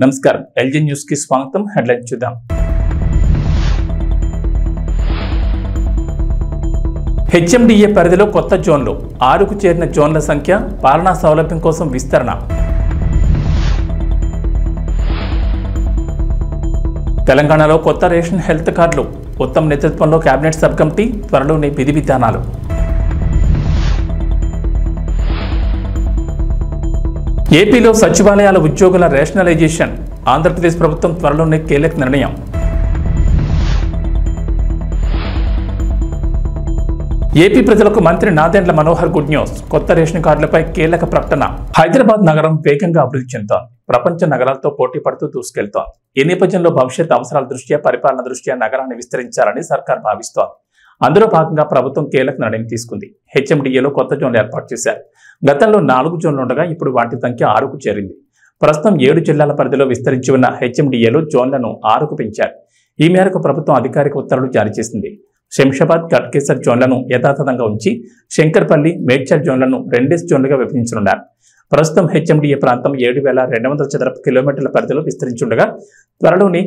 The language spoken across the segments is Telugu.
నమస్కారం ఎల్జీ న్యూస్ కి స్వాగతం. హెడ్లైన్స్ చూద్దాం. హెచ్ఎండిఏ పరిధిలో కొత్త జోన్లు 6కు చేరిన జోన్ల సంఖ్య పాలనా సౌలభ్యం కోసం విస్తరణ. తెలంగాణలో కొత్త రేషన్ హెల్త్ కార్డులు ఉత్తమ్ నేతృత్వంలో కేబినెట్ సబ్ కమిటీ త్వరలోనే విధి విధానాలు. ఏపీలో సచివాలయాల ఉద్యోగుల రేషనలైజేషన్ ఆంధ్రప్రదేశ్ ప్రభుత్వం త్వరలోనే కీలక నిర్ణయం. ఏపీ ప్రజలకు మంత్రి నాదెండ్ల మనోహర్ గుడ్ న్యూస్. కొత్త రేషన్ కార్డులపై కీలక ప్రకటన. హైదరాబాద్ నగరం వేగంగా అభివృద్ధి చెందుతోంది. ప్రపంచ నగరాలతో పోటీ పడుతూ దూసుకెళ్తోంది. ఈ నేపథ్యంలో భవిష్యత్ అవసరాల దృష్ట్యా పరిపాలన దృష్ట్యా నగరాన్ని విస్తరించాలని సర్కార్ భావిస్తోంది. అందులో భాగంగా ప్రభుత్వం కీలక నిర్ణయం తీసుకుంది. హెచ్ఎండిఏలో కొత్త జోన్లు ఏర్పాటు చేశారు. గతంలో 4 జోన్లు ఉండగా ఇప్పుడు వాటి సంఖ్య 6కు చేరింది. ప్రస్తుతం 7 జిల్లాల పరిధిలో విస్తరించి ఉన్న హెచ్ఎండిఏలో జోన్లను 6కు పెంచారు. ఈ మేరకు ప్రభుత్వం అధికారిక ఉత్తర్వులు జారీ చేసింది. శంషాబాద్, గట్కేసర్ జోన్లను యథాతథంగా ఉంచి శంకర్పల్లి, మేడ్చల్ జోన్లను 2 జోన్లుగా విభజించనున్నారు. ప్రస్తుతం హెచ్ఎండిఏ ప్రాంతం 7,200 చదరపు కిలోమీటర్ల పరిధిలో విస్తరించుండగా త్వరలోనే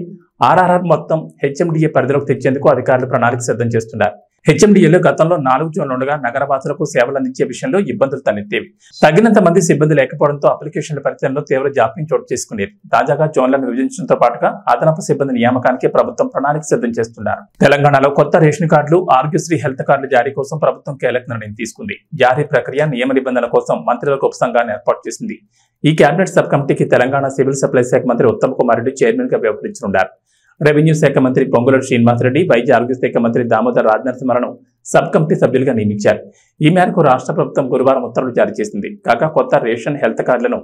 ఆర్ఆర్ఆర్ మొత్తం హెచ్ఎండిఏ పరిధిలోకి తెచ్చేందుకు అధికారులు ప్రణాళిక సిద్ధం చేస్తున్నారు. హెచ్ఎండిఏలో గతంలో 4 జోన్లు ఉండగా నగరవాసులకు సేవలు అందించే విషయంలో ఇబ్బందులు తలెత్తేవి. తగినంత మంది సిబ్బంది లేకపోవడంతో అప్లికేషన్ల పరిచయంలో తీవ్ర జాప్యం చోటు చేసుకునేది. తాజాగా జోన్లను విభజించడంతో పాటుగా అదనపు సిబ్బంది నియామకానికి ప్రభుత్వం ప్రణాళిక సిద్ధం చేస్తున్నారు. తెలంగాణలో కొత్త రేషన్ కార్డులు, ఆరోగ్యశ్రీ హెల్త్ కార్డుల జారీ కోసం ప్రభుత్వం కీలక నిర్ణయం తీసుకుంది. జారీ ప్రక్రియ, నియమ నిబంధనల కోసం మంత్రులకు ఉపసంఘాన్ని ఏర్పాటు చేసింది. ఈ కేబినెట్ సబ్ కమిటీకి తెలంగాణ సివిల్ సప్లై శాఖ మంత్రి ఉత్తమ్ కుమార్ రెడ్డి చైర్మన్ గా వ్యవహరించనున్నారు. రెవెన్యూ శాఖ మంత్రి పొంగులేటి శ్రీనివాసరెడ్డి, వైద్య ఆరోగ్య శాఖ మంత్రి దామోదర్ రాజనరసింహలను సబ్ కమిటీ సభ్యులుగా నియమించారు. ఈ మేరకు రాష్ట్ర ప్రభుత్వం గురువారం ఉత్తర్వులు జారీ చేసింది. కాగా కొత్త రేషన్ హెల్త్ కార్డులను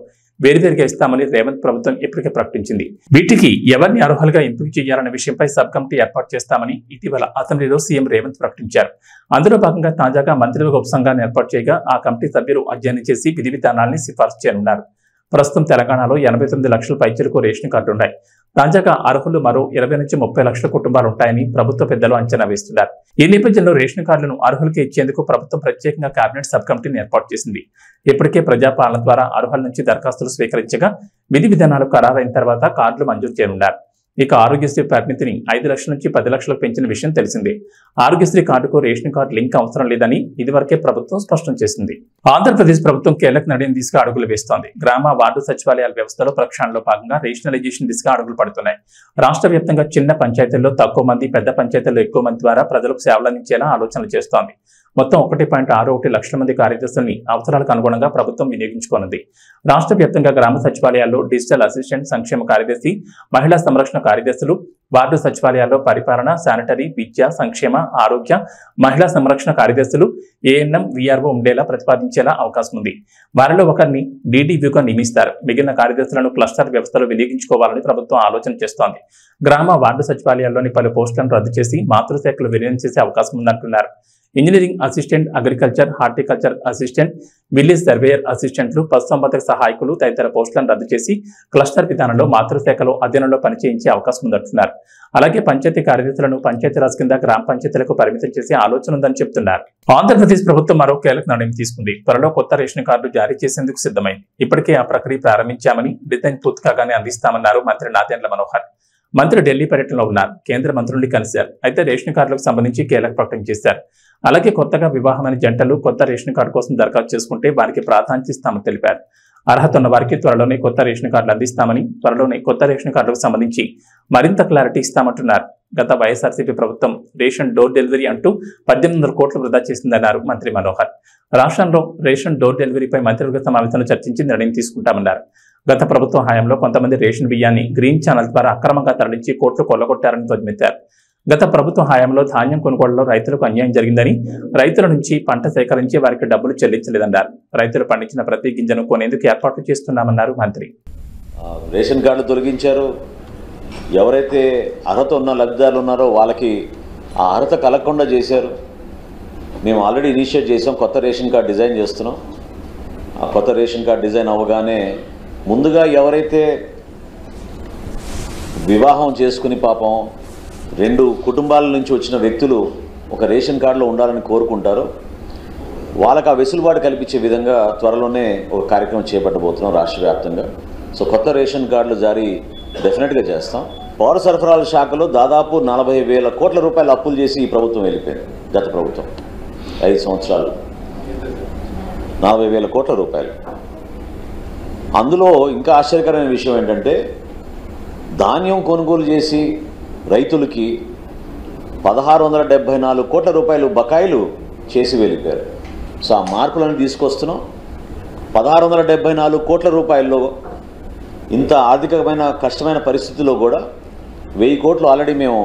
వేరువేరుగా ఇస్తామని రేవంత్ ప్రభుత్వం ఇప్పటికే ప్రకటించింది. వీటికి ఎవరిని అర్హులుగా ఎంపిక చేయాలనే విషయంపై సబ్ కమిటీ ఏర్పాటు చేస్తామని ఇటీవల అసెంబ్లీలో సీఎం రేవంత్ ప్రకటించారు. అందులో భాగంగా తాజాగా మంత్రులకు ఉపసంఘాన్ని ఏర్పాటు చేయగా ఆ కమిటీ సభ్యులు అధ్యయనం చేసి విధి విధానాన్ని సిఫార్సు చేయనున్నారు. ప్రస్తుతం తెలంగాణలో 89 లక్షల పైచిలకు రేషన్ కార్డులు ఉన్నాయి. తాజాగా అర్హులు మరో 20 నుంచి 30 లక్షల కుటుంబాలు ఉంటాయని ప్రభుత్వ పెద్దలు అంచనా వేస్తున్నారు. ఈ నేపథ్యంలో రేషన్ కార్డులను అర్హులకి ఇచ్చేందుకు ప్రభుత్వం ప్రత్యేకంగా కేబినెట్ సబ్ కమిటీని ఏర్పాటు చేసింది. ఇప్పటికే ప్రజాపాలన ద్వారా అర్హుల నుంచి దరఖాస్తులు స్వీకరించగా విధి విధానాలు ఖరారైన తర్వాత కార్డులు మంజూరు చేయనున్నారు. ఇక ఆరోగ్యశ్రీ పరిమితిని 5 లక్షల నుంచి 10 లక్షలకు పెంచిన విషయం తెలిసిందే. ఆరోగ్యశ్రీ కార్డుకు రేషన్ కార్డు లింక్ అవసరం లేదని ఇదివరకే ప్రభుత్వం స్పష్టం చేసింది. ఆంధ్రప్రదేశ్ ప్రభుత్వం కీలక నిర్ణయం దిశగా అడుగులు వేస్తోంది. గ్రామ వార్డు సచివాలయాల వ్యవస్థలో ప్రక్షాళనలో భాగంగా రేషనలైజేషన్ దిశగా అడుగులు పడుతున్నాయి. రాష్ట్ర వ్యాప్తంగా చిన్న పంచాయతీల్లో తక్కువ మంది, పెద్ద పంచాయతీల్లో ఎక్కువ మంది ద్వారా ప్రజలకు సేవలు అందించేలా ఆలోచనలు చేస్తోంది. మొత్తం 1.61 లక్షల మంది కార్యదర్శుల్ని అవసరాలకు అనుగుణంగా ప్రభుత్వం వినియోగించుకోనుంది. రాష్ట్ర వ్యాప్తంగా గ్రామ సచివాలయాల్లో డిజిటల్ అసిస్టెంట్, సంక్షేమ కార్యదర్శి, మహిళా సంరక్షణ కార్యదర్శులు, వార్డు సచివాలయాల్లో పరిపాలన, శానిటరీ, విద్య, సంక్షేమ, ఆరోగ్య, మహిళా సంరక్షణ కార్యదర్శులు, ఏఎన్ఎం, వీఆర్ఓ ఉండేలా ప్రతిపాదించేలా అవకాశం ఉంది. వారిలో ఒకరిని డీడీవ్యూగా నియమిస్తారు. మిగిలిన కార్యదర్శులను క్లస్టర్ వ్యవస్థలో వినియోగించుకోవాలని ప్రభుత్వం ఆలోచన చేస్తోంది. గ్రామ వార్డు సచివాలయాల్లోని పలు పోస్టులను రద్దు చేసి మాతృశాఖలు విలీనం చేసే అవకాశం ఉందంటున్నారు. Engineering assistant, agriculture, horticulture assistant, village surveyor అసిస్టెంట్లు, పశుసంవర్ధక సహాయకులు తదితర పోస్టులను రద్దు చేసి క్లస్టర్ విధానంలో మాతృశాఖలో అధ్యయనంలో పనిచేయించే అవకాశం ఉందంటున్నారు. అలాగే పంచాయతీ కార్యదర్శులను పంచాయతీరాజ్ కింద గ్రామ పంచాయతీలకు పరిమితం చేసే ఆలోచన ఉందని చెబుతున్నారు. ఆంధ్రప్రదేశ్ ప్రభుత్వం మరో కీలక నిర్ణయం తీసుకుంది. త్వరలో కొత్త రేషన్ కార్డులు జారీ చేసేందుకు సిద్ధమైంది. ఇప్పటికే ఆ ప్రక్రియ ప్రారంభించామని, డిజైన్ పూర్తి కాగానే అందిస్తామన్నారు మంత్రి నాదెండ్ల మనోహర్. మంత్రి ఢిల్లీ పర్యటనలో ఉన్నారు. కేంద్ర మంత్రుల్ని కలిశారు. అయితే రేషన్ కార్డులకు సంబంధించి కీలక ప్రకటన చేశారు. అలాగే కొత్తగా వివాహమైన జంటలు కొత్త రేషన్ కార్డు కోసం దరఖాస్తు చేసుకుంటే వారికి ప్రాధాన్యత ఇస్తామని తెలిపారు. అర్హత ఉన్న వారికి త్వరలోనే కొత్త రేషన్ కార్డులు అందిస్తామని, త్వరలోనే కొత్త రేషన్ కార్డులకు సంబంధించి మరింత క్లారిటీ ఇస్తామంటున్నారు. గత వైఎస్ఆర్సీపీ ప్రభుత్వం రేషన్ డోర్ డెలివరీ అంటూ 1800 కోట్లు వృధా చేసిందన్నారు మంత్రి మనోహర్. రాష్ట్రంలో రేషన్ డోర్ డెలివరీపై మంత్రివర్గ సమావేశంలో చర్చించి నిర్ణయం తీసుకుంటామన్నారు. గత ప్రభుత్వం హయాంలో కొంతమంది రేషన్ బియ్యాన్ని గ్రీన్ ఛానల్ ద్వారా అక్రమంగా తరలించి కోట్లు కొల్లగొట్టారని ధ్వజమెత్తారు. గత ప్రభుత్వ హయాంలో ధాన్యం కొనుగోలులో రైతులకు అన్యాయం జరిగిందని, రైతుల నుంచి పంట సేకరించి వారికి డబ్బులు చెల్లించలేదన్నారు. రైతులు పండించిన ప్రతి గింజను కొనేందుకు ఏర్పాట్లు చేస్తున్నామన్నారు మంత్రి. రేషన్ కార్డు తొలగించారు. ఎవరైతే అర్హత ఉన్న లబ్ధిదారులు ఉన్నారో వాళ్ళకి ఆ అర్హత కలగకుండా చేశారు. మేము ఆల్రెడీ ఇనిషియేట్ చేసాం. కొత్త రేషన్ కార్డు డిజైన్ చేస్తున్నాం. ఆ కొత్త రేషన్ కార్డు డిజైన్ అవ్వగానే ముందుగా ఎవరైతే వివాహం చేసుకుని పాపం 2 కుటుంబాల నుంచి వచ్చిన వ్యక్తులు ఒక రేషన్ కార్డులో ఉండాలని కోరుకుంటారో వాళ్ళకి ఆ వెసులుబాటు కల్పించే విధంగా త్వరలోనే ఒక కార్యక్రమం చేపట్టబోతున్నాం రాష్ట్ర వ్యాప్తంగా. సో కొత్త రేషన్ కార్డులు జారీ డెఫినెట్గా చేస్తాం. పౌర సరఫరాల శాఖలో దాదాపు 40,000 కోట్ల రూపాయలు అప్పులు చేసి ఈ ప్రభుత్వం వెళ్ళిపోయింది. గత ప్రభుత్వం 5 సంవత్సరాలు 40,000 కోట్ల రూపాయలు. అందులో ఇంకా ఆశ్చర్యకరమైన విషయం ఏంటంటే ధాన్యం కొనుగోలు చేసి రైతులకి 1,674 కోట్ల రూపాయలు బకాయిలు చేసి వెళ్ళిపోయారు. సో ఆ మార్పులను తీసుకొస్తున్నాం. 1,674 కోట్ల రూపాయల్లో ఇంత ఆర్థికమైన కష్టమైన పరిస్థితుల్లో కూడా 1,000 కోట్లు ఆల్రెడీ మేము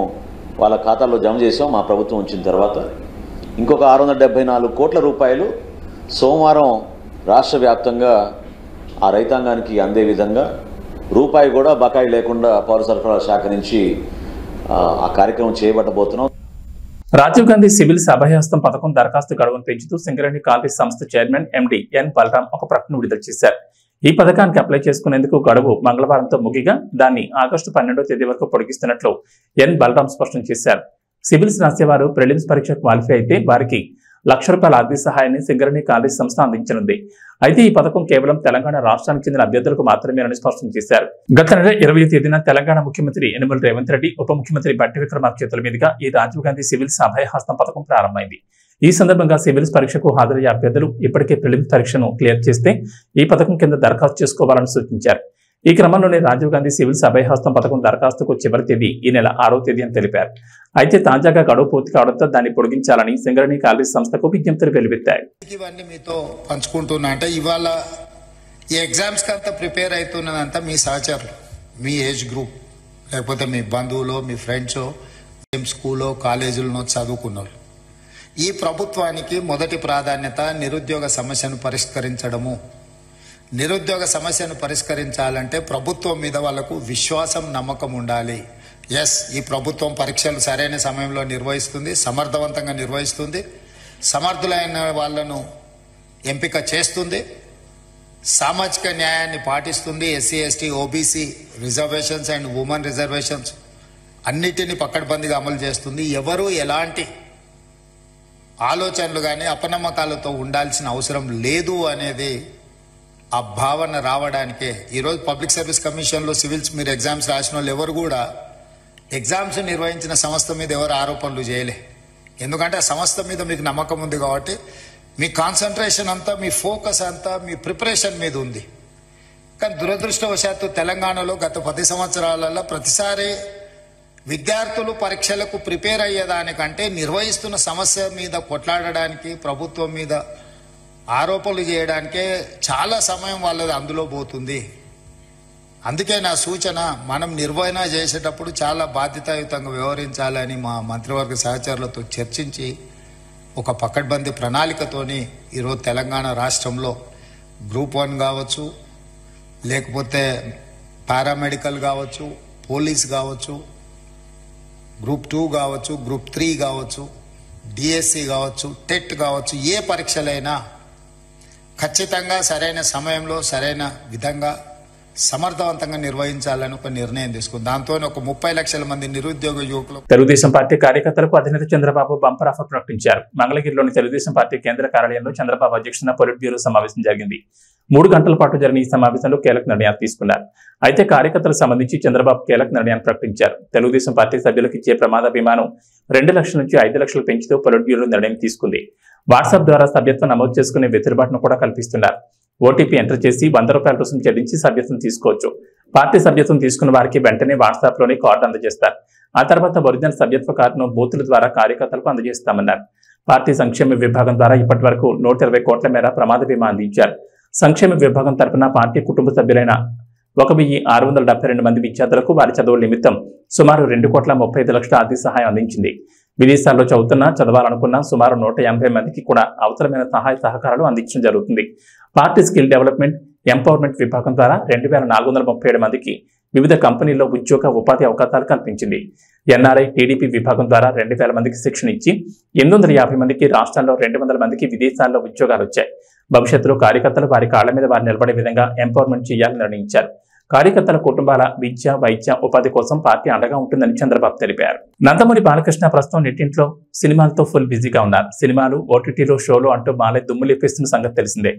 వాళ్ళ ఖాతాల్లో జమ చేసాం మా ప్రభుత్వం వచ్చిన తర్వాత. ఇంకొక 674 కోట్ల రూపాయలు సోమవారం రాష్ట్ర వ్యాప్తంగా ఆ రైతాంగానికి అందే విధంగా రూపాయి కూడా బకాయి లేకుండా పౌర సరఫరాల శాఖ నుంచి ఆ కార్యక్రమం చేయబట్టబోతున్నాం. రాజీవ్ గాంధీ సివిల్స్ అభయహస్తం పథకం దరఖాస్తు గడువును పెంచుతూ సింగరేణి కాంగ్రెస్ సంస్థ చైర్మన్ ఎండి ఎన్ బలరాం ఒక ప్రకటన విడుదల చేశారు. ఈ పథకానికి అప్లై చేసుకునేందుకు గడువు మంగళవారంతో ముగిగా దాన్ని ఆగస్టు 12వ తేదీ వరకు పొడిగిస్తున్నట్లు ఎన్ బలరాం స్పష్టం చేశారు. సివిల్స్ రాసేవారు ప్రిలిమ్స్ పరీక్ష క్వాలిఫై అయితే వారికి ₹1,00,000 ఆర్థిక సహాయాన్ని సింగరేణి కాంగ్రెస్ సంస్థ అందించనుంది. అయితే ఈ పథకం కేవలం తెలంగాణ రాష్ట్రానికి చెందిన అభ్యర్థులకు మాత్రమేనని స్పష్టం చేశారు. గత నెల 20వ తేదీన తెలంగాణ ముఖ్యమంత్రి యనమల రేవంత్ రెడ్డి, ఉప ముఖ్యమంత్రి బట్టి విక్రమార్క చేతుల మీదుగా ఈ రాజీవ్ గాంధీ సివిల్స్ అభయహస్తం పథకం ప్రారంభమైంది. ఈ సందర్భంగా సివిల్స్ పరీక్షకు హాజరయ్యే అభ్యర్థులు ఇప్పటికే ప్రిలిమ్స్ పరీక్షను క్లియర్ చేస్తే ఈ పథకం కింద దరఖాస్తు చేసుకోవాలని సూచించారు. ఈ క్రమంలోనే రాజీవ్ గాంధీ సివిల్స్ అభయహస్తం పథకం దరఖాస్తుకు చివరి తేదీ ఈ నెల 6వ తేదీ అని తెలిపారు. అయితే తాజాగా గడువు పూర్తి కావడంతో దాన్ని పొడిగించాలని సింగరేణి కాంగ్రెస్ సంస్థకు విజ్ఞప్తులు వెలువెత్తాయి. ఇవన్నీ మీతో పంచుకుంటున్నా అంటే ఇవాళ ఈ ఎగ్జామ్స్ కి అంతా ప్రిపేర్ అవుతున్నదంతా మీ సహచరులు, మీ ఏజ్ గ్రూప్, లేకపోతే మీ బంధువులు, మీ ఫ్రెండ్స్, స్కూల్లో కాలేజీలో చదువుకున్నారు. ఈ ప్రభుత్వానికి మొదటి ప్రాధాన్యత నిరుద్యోగ సమస్యను పరిష్కరించడము. నిరుద్యోగ సమస్యను పరిష్కరించాలంటే ప్రభుత్వం మీద వాళ్ళకు విశ్వాసం, నమ్మకం ఉండాలి. ఎస్, ఈ ప్రభుత్వం పరీక్షలు సరైన సమయంలో నిర్వహిస్తుంది, సమర్థవంతంగా నిర్వహిస్తుంది, సమర్థులైన వాళ్లను ఎంపిక చేస్తుంది, సామాజిక న్యాయాన్ని పాటిస్తుంది, SC, ST, OBC reservations and women reservations అన్నిటినీ పకడ్బందీగా అమలు చేస్తుంది. ఎవరు ఎలాంటి ఆలోచనలు కానీ అపనమ్మకాలతో ఉండాల్సిన అవసరం లేదు అనేది ఆ భావన రావడానికే ఈరోజు పబ్లిక్ సర్వీస్ కమిషన్లో సివిల్స్ మీరు ఎగ్జామ్స్ రాసిన వాళ్ళు ఎవరు కూడా ఎగ్జామ్స్ నిర్వహించిన సంస్థ మీద ఎవరు ఆరోపణలు చేయలే. ఎందుకంటే ఆ సంస్థ మీద మీకు నమ్మకం ఉంది కాబట్టి మీ కాన్సన్ట్రేషన్ అంతా, మీ ఫోకస్ అంతా మీ ప్రిపరేషన్ మీద ఉంది. కానీ దురదృష్టవశాత్తు తెలంగాణలో గత 10 సంవత్సరాలలో ప్రతిసారి విద్యార్థులు పరీక్షలకు ప్రిపేర్ అయ్యేదానికంటే నిర్వహిస్తున్న సమస్య మీద కొట్లాడడానికి, ప్రభుత్వం మీద ఆరోపణలు చేయడానికే చాలా సమయం వాళ్ళది అందులో పోతుంది. అందుకే నా సూచన, మనం నిర్వహణ చేసేటప్పుడు చాలా బాధ్యతాయుతంగా వ్యవహరించాలని మా మంత్రివర్గ సహచరులతో చర్చించి ఒక పకడ్బందీ ప్రణాళికతోని ఈరోజు తెలంగాణ రాష్ట్రంలో గ్రూప్ 1 కావచ్చు, లేకపోతే పారామెడికల్ కావచ్చు, పోలీస్ కావచ్చు, గ్రూప్ 2 కావచ్చు, గ్రూప్ 3 కావచ్చు, డిఎస్సి కావచ్చు, టెట్ కావచ్చు, ఏ పరీక్షలైనా ఖచ్చితంగా సరైన సమయంలో సరైన విధంగా సమర్థవంతంగా నిర్వహించాలని ఒక నిర్ణయం తీసుకుంది. దాంతో ఒక 30 లక్షల మంది నిరుద్యోగ యువకులు. తెలుగుదేశం పార్టీ కార్యకర్తలకు అధినేత చంద్రబాబు బంపర్ ఆఫర్ ప్రకటించారు. మంగళగిరిలోని తెలుగుదేశం పార్టీ కేంద్ర కార్యాలయంలో చంద్రబాబు అధ్యక్షతన పొలిట్ బ్యూరో సమావేశం జరిగింది. 3 గంటల పాటు జరిగిన ఈ సమావేశంలో కీలక నిర్ణయాలు తీసుకున్నారు. అయితే కార్యకర్తలకు సంబంధించి చంద్రబాబు కీలక నిర్ణయాన్ని ప్రకటించారు. తెలుగుదేశం పార్టీ సభ్యులకు ఇచ్చే ప్రమాద బీమాను 2 లక్షల నుంచి 5 లక్షలు పెంచుతూ పొలిట్ బ్యూరో నిర్ణయం తీసుకుంది. వాట్సాప్ ద్వారా సభ్యత్వం నమోదు చేసుకునే వెసులుబాటును కూడా కల్పిస్తున్నారు. ఓటీపీ ఎంటర్ చేసి ₹100 రుసుము చెల్లించి సభ్యత్వం తీసుకోవచ్చు. పార్టీ సభ్యత్వం తీసుకున్న వారికి వెంటనే వాట్సాప్ లోని కార్డు అందజేస్తారు. ఆ తర్వాత ఒరిజినల్ సభ్యత్వ కార్డును బూతుల ద్వారా కార్యకర్తలకు అందజేస్తామన్నారు. పార్టీ సంక్షేమ విభాగం ద్వారా ఇప్పటి వరకు 120 కోట్ల మేర ప్రమాద బీమా అందించారు. సంక్షేమ విభాగం తరపున పార్టీ కుటుంబ సభ్యులైన 1,672 మంది విద్యార్థులకు వారి చదువుల నిమిత్తం సుమారు 2,35,00,000 ఆర్థిక సహాయం అందించింది. విదేశాల్లో చదవాలనుకున్న సుమారు 180 మందికి కూడా అవసరమైన సహాయ సహకారాలు అందించడం జరుగుతుంది. పార్టీ స్కిల్ డెవలప్మెంట్, ఎంపవర్మెంట్ విభాగం ద్వారా 2,437 మందికి వివిధ కంపెనీల్లో ఉద్యోగ ఉపాధి అవకాశాలు కల్పించింది. ఎన్ఆర్ఐ, టీడీపీ విభాగం ద్వారా 2,000 మందికి శిక్షణ ఇచ్చి 850 మందికి, రాష్ట్రాల్లో 200 మందికి విదేశాల్లో ఉద్యోగాలు వచ్చాయి. భవిష్యత్తులో కార్యకర్తలు వారి కాళ్ల మీద వారు నిలబడే విధంగా ఎంపవర్మెంట్ చేయాలని నిర్ణయించారు. కార్యకర్తల కుటుంబాల విద్య, వైద్య, ఉపాధి కోసం పార్టీ అండగా ఉంటుందని చంద్రబాబు తెలిపారు. నందమూరి బాలకృష్ణ ప్రస్తుతం నెట్టింట్లో సినిమాలతో ఫుల్ బిజీగా ఉన్నారు. సినిమాలు, ఓటీటీలో షోలు అంటూ బాలయ్య దుమ్ము లేపేస్తున్న సంగతి తెలిసిందే.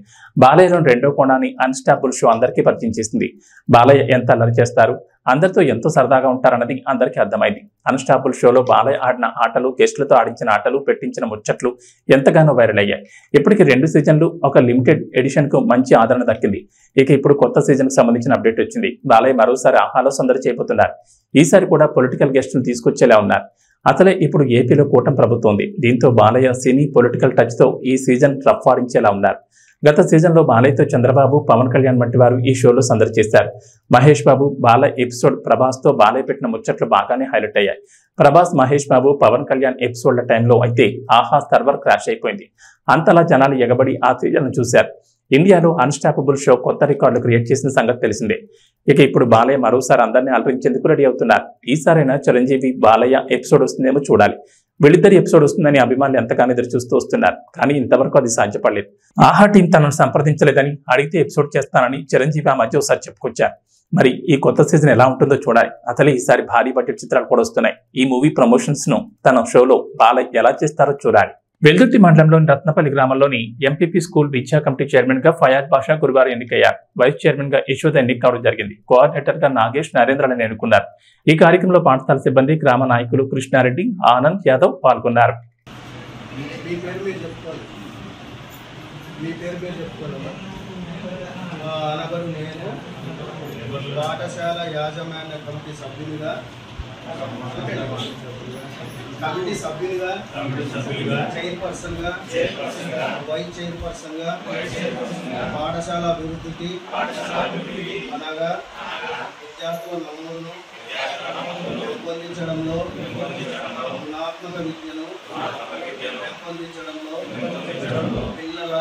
బాలయ్యలోని 2వ కోణాన్ని అన్స్టాపుల్ షో అందరికీ పరిచయం చేసింది. బాలయ్య ఎంత అల్లరి చేస్తారు, అందరితో ఎంతో సరదాగా ఉంటారన్నది అందరికీ అర్థమైంది. అన్స్టాపుల్ షోలో బాలయ్య ఆడిన ఆటలు, గెస్టులతో ఆడించిన ఆటలు, పెట్టించిన ముచ్చట్లు ఎంతగానో వైరల్ అయ్యాయి. ఇప్పటికి 2 సీజన్లు, ఒక లిమిటెడ్ ఎడిషన్ కు మంచి ఆదరణ దక్కింది. ఇక ఇప్పుడు కొత్త సీజన్ కు సంబంధించిన అప్డేట్ వచ్చింది. బాలయ్య మరోసారి ఆహాలో సందడి చేయబోతున్నారు. ఈసారి కూడా పొలిటికల్ గెస్టులు తీసుకొచ్చేలా ఉన్నారు. అసలే ఇప్పుడు ఏపీలో కూటమి ప్రభుత్వం ఉంది. దీంతో బాలయ్య సినీ పొలిటికల్ టచ్ తో ఈ సీజన్ రఫ్ఫాడించేలా ఉన్నారు. గత సీజన్లో బాలయ్యతో చంద్రబాబు, పవన్ కళ్యాణ్ వంటి వారు ఈ షోలో సందడి చేశారు. మహేష్ బాబు, బాలయ్య ఎపిసోడ్ ప్రభాస్తో బాలయ్య పెట్టిన ముచ్చట్లు బాగానే హైలైట్ అయ్యాయి. ప్రభాస్, మహేష్ బాబు, పవన్ కళ్యాణ్ ఎపిసోడ్ల టైంలో అయితే ఆహా సర్వర్ క్రాష్ అయిపోయింది. అంతలా జనాలు ఎగబడి ఆ సీజన్ చూశారు. ఇండియాలో అన్స్టాపబుల్ షో కొత్త రికార్డులు క్రియేట్ చేసిన సంగతి తెలిసిందే. ఇక ఇప్పుడు బాలయ్య మరోసారి అందరినీ అలరించేందుకు రెడీ అవుతున్నారు. ఈసారైనా చిరంజీవి, బాలయ్య ఎపిసోడ్ వస్తుందేమో చూడాలి. వీళ్ళిద్దరి ఎపిసోడ్ వస్తుందని అభిమానులు ఎంతగానో ఎదురు చూస్తూ వస్తున్నారు. కానీ ఇంతవరకు అది సాధ్యపడలేదు. ఆహా టీం తనను సంప్రదించలేదని, అడిగితే ఎపిసోడ్ చేస్తానని చిరంజీవి ఆ మధ్య ఒకసారి చెప్పుకొచ్చారు. మరి ఈ కొత్త సీజన్ ఎలా ఉంటుందో చూడాలి. అసలు ఈసారి భారీ బడ్జెట్ చిత్రాలు కూడా వస్తున్నాయి. ఈ మూవీ ప్రమోషన్స్ ను తన షోలో బాలయ్య ఎలా చేస్తారో చూడాలి. వెల్దుర్తి మండలంలోని రత్నపల్లి గ్రామంలోని ఎంపీపీ స్కూల్ విద్యా కమిటీ చైర్మన్ గా ఫయాజ్ బాషా గురువారం ఎన్నికయ్యారు. వైస్ చైర్మన్ గా యశోద ఎన్నిక కావడం జరిగింది. కోఆర్డినేటర్ గా నాగేష్, నరేంద్రని ఎన్నుకున్నారు. ఈ కార్యక్రమంలో పాఠశాల సిబ్బంది, గ్రామ నాయకులు కృష్ణారెడ్డి, ఆనంద్ యాదవ్ పాల్గొన్నారు. పాఠశాల యాజమాన్య కమిటీ సభ్యులుగా చైర్పర్సన్గా వైస్ చైర్పర్సన్గా పాఠశాల అభివృద్ధికి అనగా విద్యార్థుల నమూదును పెంపొందించడంలో, గుణాత్మక విద్యను పెంపొందించడంలో, పిల్లల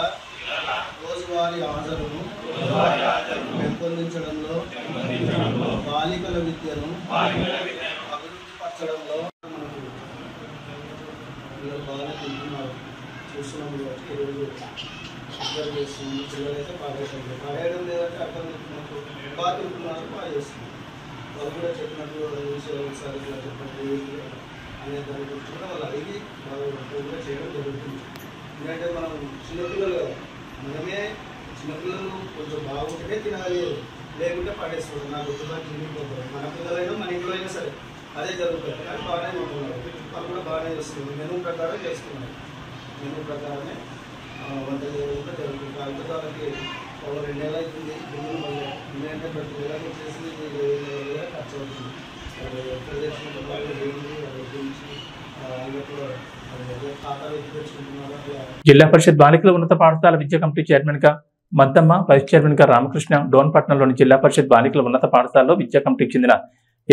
రోజువారీ హాజరును పెంపొందించడంలో, బాలికల విద్యను అభివృద్ధిపరచడంలో పిల్లలు బాగా తింటున్నారు. చూస్తున్నాం కాబట్టి ఈరోజు అబ్జర్వ్ చేస్తున్నాం. పిల్లలైతే పాడేయడం లేదంటే అర్థం బాగా తింటున్నారు, బాగా చేస్తున్నారు. వాళ్ళు కూడా చెప్పినట్టు విషయాలు ఒకసారి ఇలా చెప్పినట్టు అనే దాని గురించి కూడా వాళ్ళు అడిగి వాళ్ళు కూడా చేయడం జరుగుతుంది. ఎందుకంటే మనం చిన్నపిల్లలు మనమే చిన్నపిల్లలు కొంచెం బాగుంటేనే తినాలి, లేకుంటే పడేసుకోవడం. నాకు ఒక్కసారి తిరిగిపోతారు. మన పిల్లలైనా మన ఇంట్లో అయినా సరే అదే జరుగుతుంది. అది బాగానే ఉంటున్నారు. వాళ్ళు కూడా బాగానే చేస్తున్నారు. మెనూ ప్రకారం చేస్తున్నారు. మెనూ ప్రకారమే వంట చేయడం కూడా జరుగుతుంది. అంత వాళ్ళకి 2 నెలలు అవుతుంది. ఎందుకంటే ప్రతి నెలకి వచ్చేసి 7,000 ఖర్చు అవుతుంది. ఎక్కడ తెచ్చుకుంటున్న వాళ్ళు ఏంటి వాళ్ళ గురించి ఖాతాలు ఎత్తి తెచ్చుకుంటున్నారు. అట్లా జిల్లా పరిషత్ బాలికల ఉన్నత పాఠశాల విద్యా కమిటీ చైర్మన్ గా మద్దమ్మ, వైస్ చైర్మన్ గా రామకృష్ణ, డోన్పట్నంలోని జిల్లా పరిషత్ బాలికల ఉన్నత పాఠశాలలో విద్యా కమిటీకి చెందిన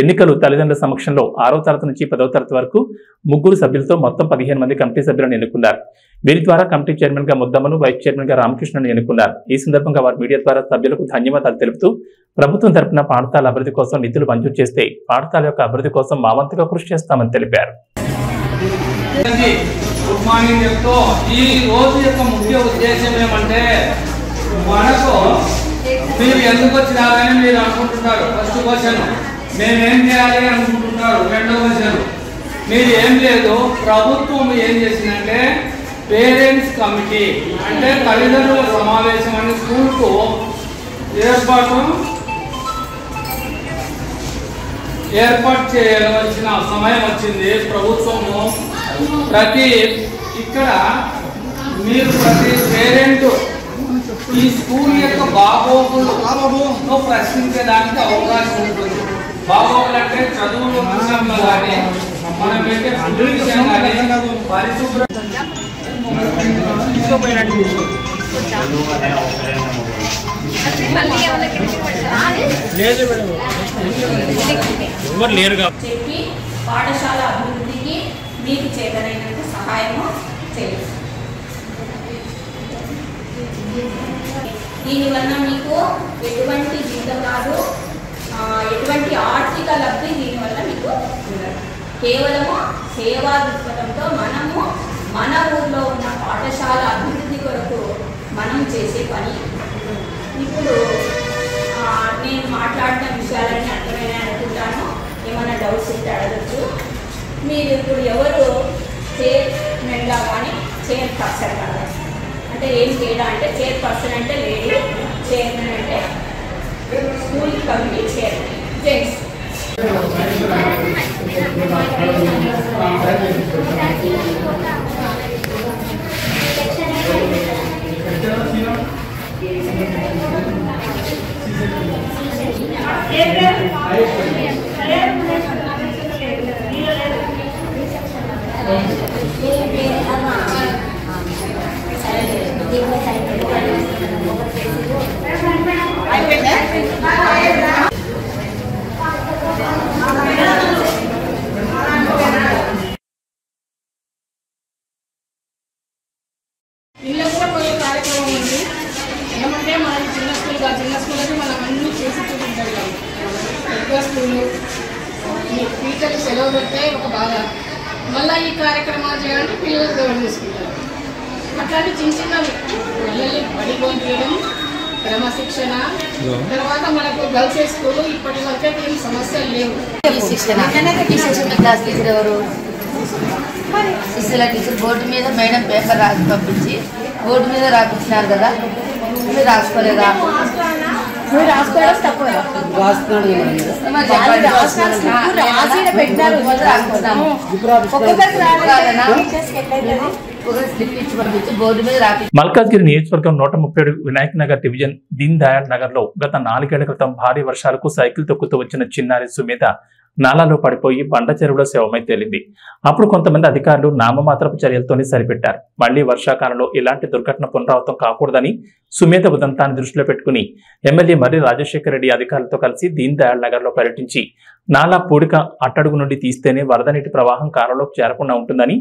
ఎన్నికలు తల్లిదండ్రుల సమక్షంలో 6వ తరగతి నుంచి 10వ తరగతి వరకు 3 సభ్యులతో మొత్తం 15 మంది కమిటీ సభ్యులను ఎన్నుకున్నారు. వీరి ద్వారా కమిటీ చైర్మన్ గా ముద్దమ్మను, వైస్ చైర్మన్ గా రామకృష్ణను ఎన్నుకున్నారు. ఈ సందర్భంగా వారు మీడియా ద్వారా సభ్యులకు ధన్యవాదాలు తెలుపుతూ ప్రభుత్వం తరపున పాఠశాల అభివృద్ధి కోసం నిధులు మంజూరు చేస్తే పాఠశాల యొక్క అభివృద్ధి కోసం మా వంతుగా కృషి చేస్తామని తెలిపారు. గుడ్ మార్నింగ్ చెప్తూ ఈ రోజు యొక్క ముఖ్య ఉద్దేశం ఏమంటే, మనకు మీరు ఎందుకు వచ్చినారని మీరు అనుకుంటున్నారు. ఫస్ట్ క్వశ్చన్ మేమేం చేయాలి అనుకుంటున్నారు. రెండో క్వశ్చన్ మీరు ఏం లేదు, ప్రభుత్వం ఏం చేసిందంటే పేరెంట్స్ కమిటీ అంటే తల్లిదండ్రుల సమావేశం అని స్కూల్కు ఏర్పాటు చేయవలసిన సమయం వచ్చింది. ప్రభుత్వము ఇక్కడ మీరు ప్రతి పేరెంట్ ఈ స్కూల్ యొక్క బాగోగులు ప్రశ్నించడానికి అవకాశం ఉంటుంది. బాగోగులు అంటే చదువుల విషయంలో కానీ మనం పెట్టే ఫుడ్ విషయం కానీ పరిశుభ్రం చెప్పి పాఠశాల అభివృద్ధికి మీకు చేతనైనంత సహాయము చేయండి. దీనివల్ల మీకు ఎటువంటి జీవితాలు, ఎటువంటి ఆర్థిక లబ్ధి దీనివల్ల మీకు ఉండదు. కేవలము సేవా దృక్పథంతో మనము మన ఊర్లో ఉన్న పాఠశాల అభివృద్ధి కొరకు మనం చేసే పని. ఇప్పుడు నేను మాట్లాడిన విషయాలన్నీ అర్థమైనా అనుకుంటాను. ఏమైనా డౌట్స్ ఉంటే అడగచ్చు. మీరు ఇప్పుడు ఎవరు చైర్మన్గా కానీ చైర్పర్సన్ కదా, అంటే ఏం తేడా అంటే చైర్పర్సన్ అంటే లేడీ, చైర్మన్ అంటే స్కూల్ కమిటీ చైర్మన్ జెంట్స్. ఇల్లు కూడా కొన్ని కార్యక్రమం ఉంది. ఏమంటే మనకి చిన్న స్కూల్ అయితే మనం అన్నీ చేసి చూపించాలి. పెద్ద స్కూలు టీచర్లు సెలవు పెడితే ఒక బాగా మళ్ళీ ఈ కార్యక్రమాలు చేయాలంటే పిల్లలు సెలవు తీసుకుంటారు. అట్లాంటి చిన్న పిల్లల్ని బడి పంపించడం, క్రమశిక్షణ, తర్వాత మనకు గర్ల్స్ స్కూల్ ఇప్పటి వరకే ఏం సమస్యలు లేవు. క్లాస్ టీచర్ ఎవరు? శిశుల టీచర్ బోర్డు మీద మేడం పేపర్ రాసి పంపించి బోర్డు మీద రాపించినారు కదా, మీరు రాసుకోలేదా? మీరు రాసుకోవడం తక్కువ మల్కాజ్గిరి నియోజకవర్గం 137 వినాయక్ నగర్ డివిజన్ దీన్ దయాళ్ నగర్ లో గత 4 ఏళ్ల క్రితం భారీ వర్షాలకు సైకిల్ తొక్కుతూ వచ్చిన చిన్నారి సుమేధ నాలాలో పడిపోయి బండ చెరువులో శవమై తేలింది. అప్పుడు కొంతమంది అధికారులు నామమాత్రపు చర్యలతోనే సరిపెట్టారు. మళ్లీ వర్షాకాలంలో ఇలాంటి దుర్ఘటన పునరావృతం కాకూడదని సుమేధ ఉదంతాన్ని దృష్టిలో పెట్టుకుని ఎమ్మెల్యే మర్రి రాజశేఖర రెడ్డి అధికారులతో కలిసి దీన్ దయాళ్ నగర్ లో పర్యటించి నాలా పూడిక అట్టడుగు నుండి తీస్తేనే వరద నీటి ప్రవాహం కాలంలోకి చేరకుండా ఉంటుందని,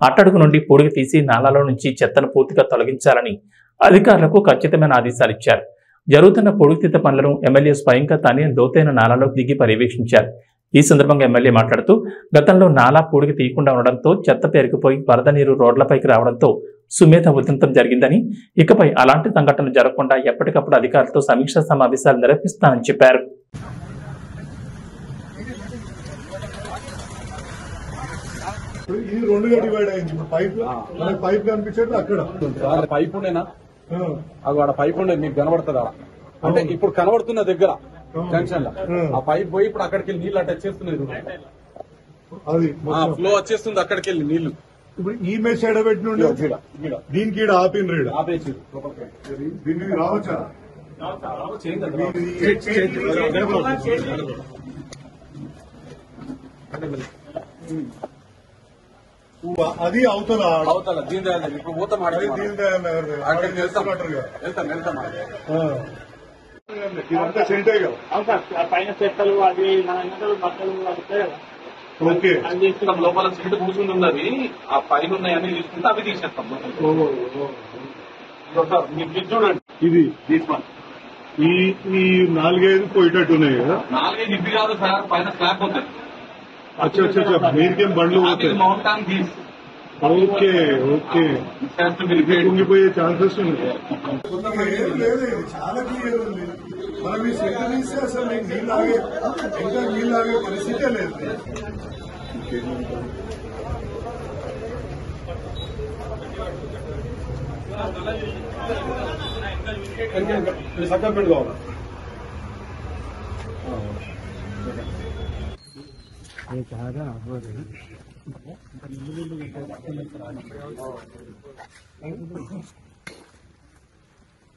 అట్టడుగు నుండి పూడిక తీసి నాలాలో నుంచి చెత్తను పూర్తిగా తొలగించాలని అధికారులకు ఖచ్చితమైన ఆదేశాలు ఇచ్చారు. జరుగుతున్న పూడికతీత పనులను ఎమ్మెల్యే స్వయంగా తానే లోతైన నాలాలోకి దిగి పర్యవేక్షించారు. ఈ సందర్భంగా ఎమ్మెల్యే మాట్లాడుతూ గతంలో నాలా పూడికి తీయకుండా ఉండడంతో చెత్త పేరుకుపోయి వరద నీరు రోడ్లపైకి రావడంతో సుమేధ ఉదంతం జరిగిందని, ఇకపై అలాంటి సంఘటనలు జరగకుండా ఎప్పటికప్పుడు అధికారులతో సమీక్షా సమావేశాలు నిర్వహిస్తానని చెప్పారు. పైప్ ఉండే మీకు కనబడుతుందా అంటే ఇప్పుడు కనబడుతున్న దగ్గర జంక్షన్ లో ఆ పైప్ పోయి ఇప్పుడు అక్కడికి వెళ్ళి నీళ్ళు అటాచ్ చేస్తున్నాయి. అది ఫ్లో వచ్చేస్తుంది అక్కడికి వెళ్ళి నీళ్లు. ఇప్పుడు ఈ మెస్ ఎడబెట్టిన దీనికి ఆపిన ఆపేసి దీనికి రావచ్చా? అది అవతల దీని ఇప్పుడు పోతాం అక్కడికి వెళ్తాం ఇదంతా సెంటే కదా పైన చెత్తలు అది బట్టలు వస్తాయి కదా. ఓకే అది తీసుకుంటాం లోపల సెంట్ కూర్చుని ఉన్నది ఆ పైన ఉన్నాయని తీసుకుంటే అవి తీసేస్తాం. మీకు చూడండి ఇది ఈ 4-5 పోయేటట్టున్నాయి కదా. 4-5 ఇవి కాదు సార్, పైన స్లాబ్ ఉంటుంది. అచ్చా మీరికేం బండ్లు మౌంటాన్ తీసి ఓకే ఓకే కుంగిపోయే ఛాన్సెస్ ఉన్నాయి. చాలా క్లియర్ ఉంది. మనం ఈ సెంటర్ తీస్తే అసలు నీళ్ళు ఆగే ఇంకా నీళ్ళు ఆగే పరిస్థితే లేదు. సక్కర్ కావాలి.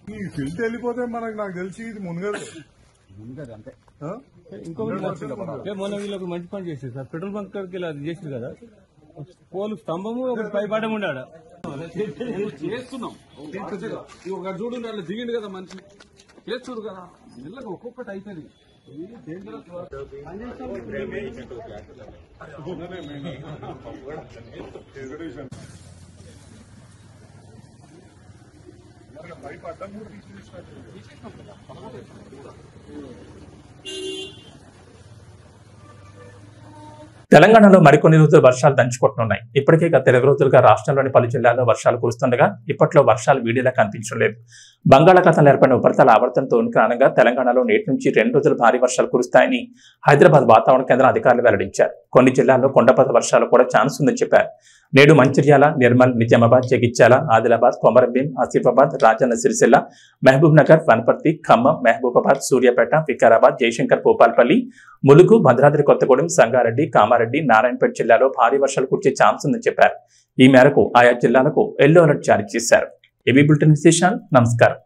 ఈ ఫిల్ట్ వెళ్ళిపోతే నాకు తెలిసి ఇది మునగదు అంతే. ఇంకొకటి మొన్న వీళ్ళకి మంచి పని చేసేది సార్, పెట్రోల్ బంక్ దగ్గరికి అది చేసింది కదా, పోలు స్తంభము ఒక పైపాటం ఉండాడు చేస్తున్నాం. ఒక చూడు అట్లా దిగిండు కదా మనిషి చేస్తుడు కదా, ఇళ్ళకి ఒక్కొక్కటి అవుతుంది. తెలంగాణలో మరికొన్ని రోజులు వర్షాలు దంచుకుంటున్నాయి. ఇప్పటికే గత 2 రోజులుగా రాష్ట్రంలోని పలు జిల్లాల్లో వర్షాలు కురుస్తుండగా ఇప్పట్లో వర్షాలు వీడియోలా కనిపించడం లేదు. బంగాళాఖాతంలో ఏర్పడిన ఉపరితల ఆవర్తనంతో కారణంగా తెలంగాణలో నేటి నుంచి 2 రోజులు భారీ వర్షాలు కురుస్తాయని హైదరాబాద్ వాతావరణ కేంద్రం అధికారులు వెల్లడించారు. కొన్ని జిల్లాల్లో కొండపాత వర్షాలు కూడా ఛాన్స్ ఉందని చెప్పారు. నేడు మంచిర్యాల, నిర్మల్, నిజామాబాద్, జగిత్యాల, ఆదిలాబాద్, కొమరంభీం, ఆసిఫాబాద్, రాజన్న సిరిసిల్ల, మహబూబ్ నగర్, వనపర్తి, ఖమ్మం, మహబూబాబాద్, సూర్యాపేట, వికారాబాద్, జయశంకర్, భూపాల్పల్లి, ములుగు, భద్రాద్రి కొత్తగూడెం, సంగారెడ్డి, కామారెడ్డి, నారాయణపేట జిల్లాలో భారీ వర్షాలు కురిసే ఛాన్స్ ఉందని చెప్పారు. ఈ మేరకు ఆయా జిల్లాలకు ఎల్లో అలర్ట్ జారీ చేశారు. ఏబీ బులెటిన్ విశేషాలు. నమస్కారం.